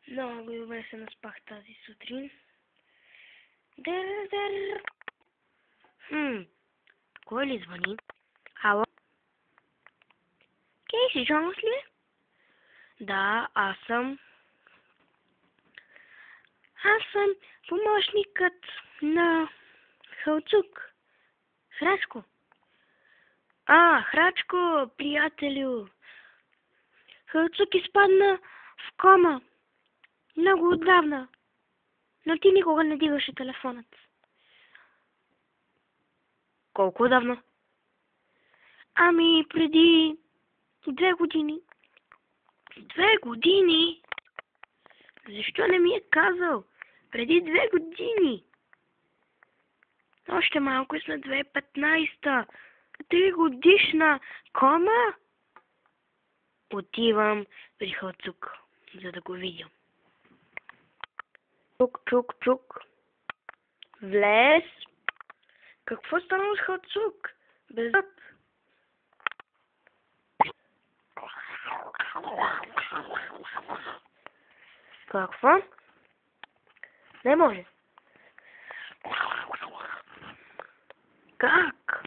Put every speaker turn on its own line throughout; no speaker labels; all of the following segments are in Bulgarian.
Много добре се наспах тази сутрин. Дър. Кой ли звъни? Ало? Кейси Джонс ли? Да, аз съм. Аз съм помощникът на Халчук. Храчко. Храчко, приятелю. Халчук изпадна в кома. Много отдавна. Но ти никога не дигаше телефонът. Колко отдавна? Ами, преди 2 години. 2 години? Защо не ми е казал? Преди 2 години. Още малко сме 2015-та. 3 годишна кома? Отивам при Халчук, за да го видя. Чук. Влез. Какво стана с Халчук? Без зъб. Какво? Не може. Как?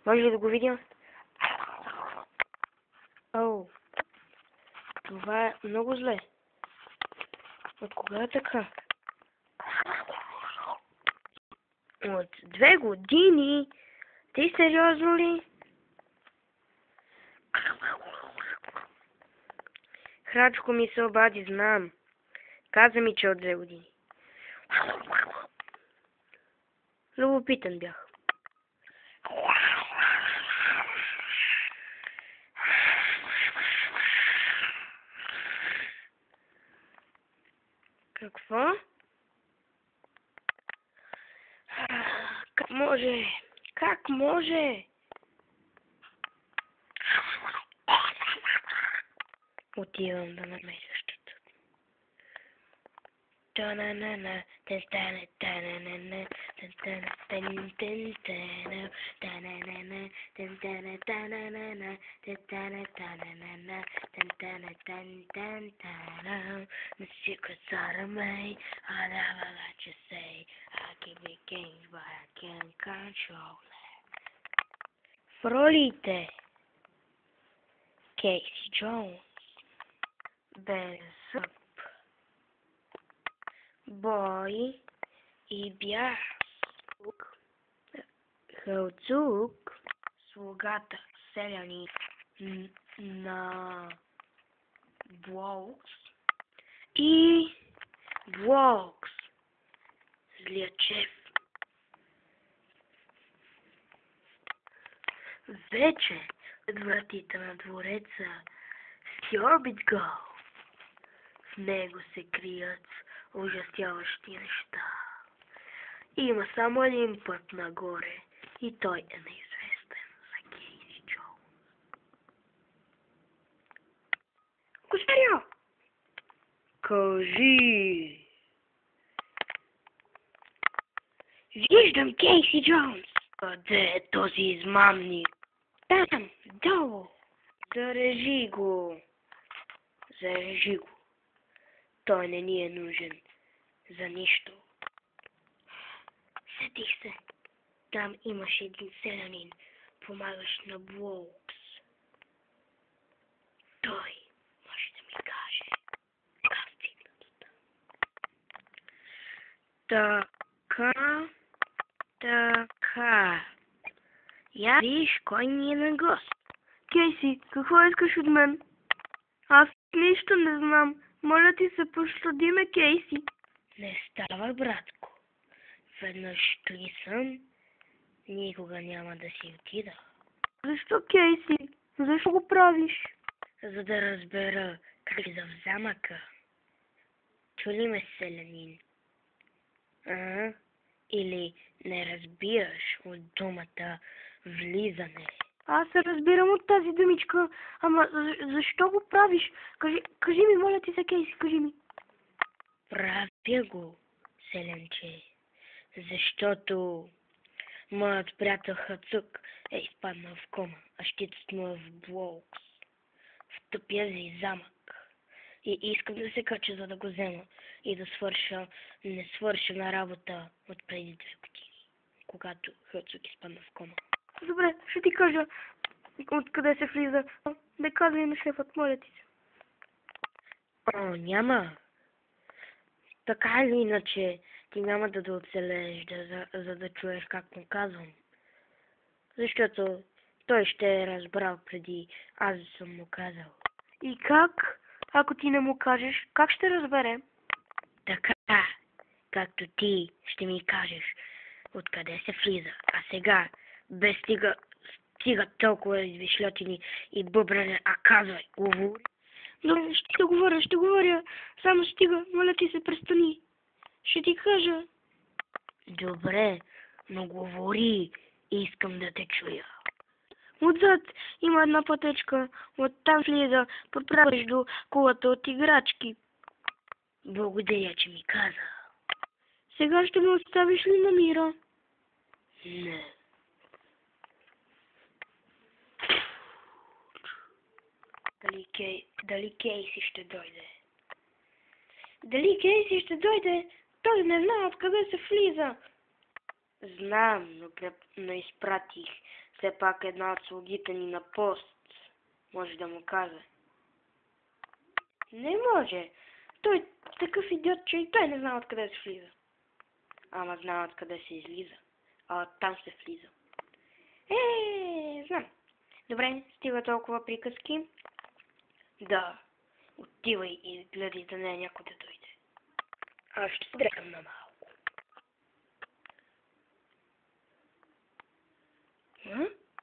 Може ли да го видим? Това е много зле. От кога е така? От 2 години? Ти сериозно ли? Храчко ми се обади, знам. Каза ми, че от 2 години. Любопитен бях. Какво? Как може? Как може? Отивам да намеря щата. The secrets out of me, I never let you say. I keep it games, but I can't control it. Фролите. Кейси Джонс. Без зъб. Бой и бяс. Халчук, слугата, селянин на Блоукс и Блоукс, злият шеф. Вече пред вратите на двореца Стьорбитгъл. В него се крият ужасяващи неща. Има само един път нагоре и той е неизвестен за Кейси Джонс. Господарю! Кажи! Виждам Кейси Джонс! Къде е този измамник? Там, долу! Зарежи го! Той не ни е нужен за нищо. Сетих се. Там имаше един селянин, помагащ на Блоукс. Той може да ми каже как стигна до там. Така. Я виж кой ни е на гост. Кейси, какво искаш от мен? Аз нищо не знам. Моля ти се, пощади ме, Кейси. Не става, братко. Веднъж ли съм, никога няма да си отида. Защо, Кейси? Защо го правиш? За да разбера как да в замъка. Чули ме, селянин? Или не разбираш от думата влизане? Аз се разбирам от тази думичка, ама защо го правиш? Кажи ми, моля ти се, Кейси, кажи ми. Правя го, селянче, Защото моят приятел Хацук е изпаднал в кома, а щитът му е в Блоукс, в тъпия замък. И искам да се кача, за да го взема и да свърша несвършена работа от преди 2 години, когато Хацук изпадна в кома. Добре, ще ти кажа откъде се влиза. Да казвай на шефът, моля ти се. О, няма. Така или иначе, ти няма да оцелееш, за да чуеш как му казвам. Защото той ще е разбрал преди аз съм му казал. И как? Ако ти не му кажеш, как ще разбере? Така, както ти ще ми кажеш откъде се влиза. А сега, без стига толкова извишлятини и бъбране, а казвай, говори. Добре, ще говоря. Само стига, моля ти се, престани. Ще ти кажа. Добре, но говори, искам да те чуя. Отзад има една пътечка, оттам слиза, подправиш до кулата от играчки. Благодаря, че ми каза. Сега ще ме оставиш ли на мира? Не. Дали Кейси ще дойде? Дали Кейси ще дойде? Той не знае откъде се влиза. Знам, но изпратих все пак една от слугите ни на пост. Може да му каза. Не може. Той такъв идиот, че и той не знае откъде се влиза. Ама знае откъде се излиза. А оттам се влиза. Знам. Добре, стига толкова приказки. Да, отивай и гледай да не е някой да дойде. Аз ще дрекам на малко.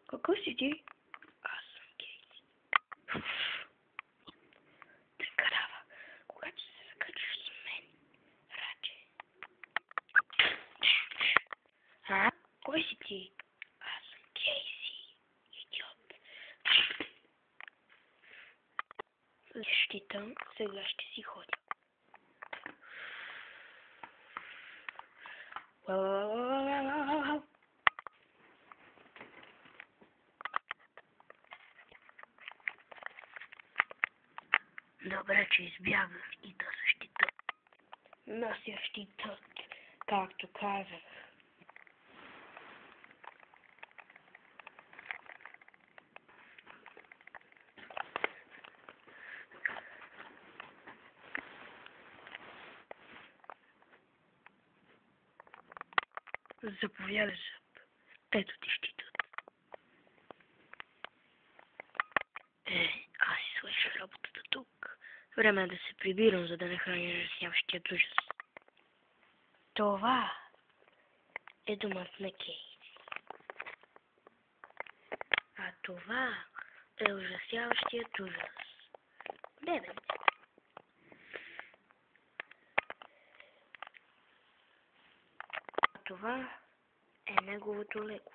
Какво си ти? Аз съм Кейси. Трекарава, когато се закачаш с мен, раче. Кой си ти? Аз съм Кейси. Идиот. Защита, сега ще си ходя. Добре, че избягах и да защита. Нося щитът, както казах. Заповядай, Зъб. Ето ти щитът. Аз си свърших работата тук. Време е да се прибирам, за да не храня разсяващият ужас. Това е домът на Кейси. А това е ужасяващият ужас. Бебе. А това е неговото леко.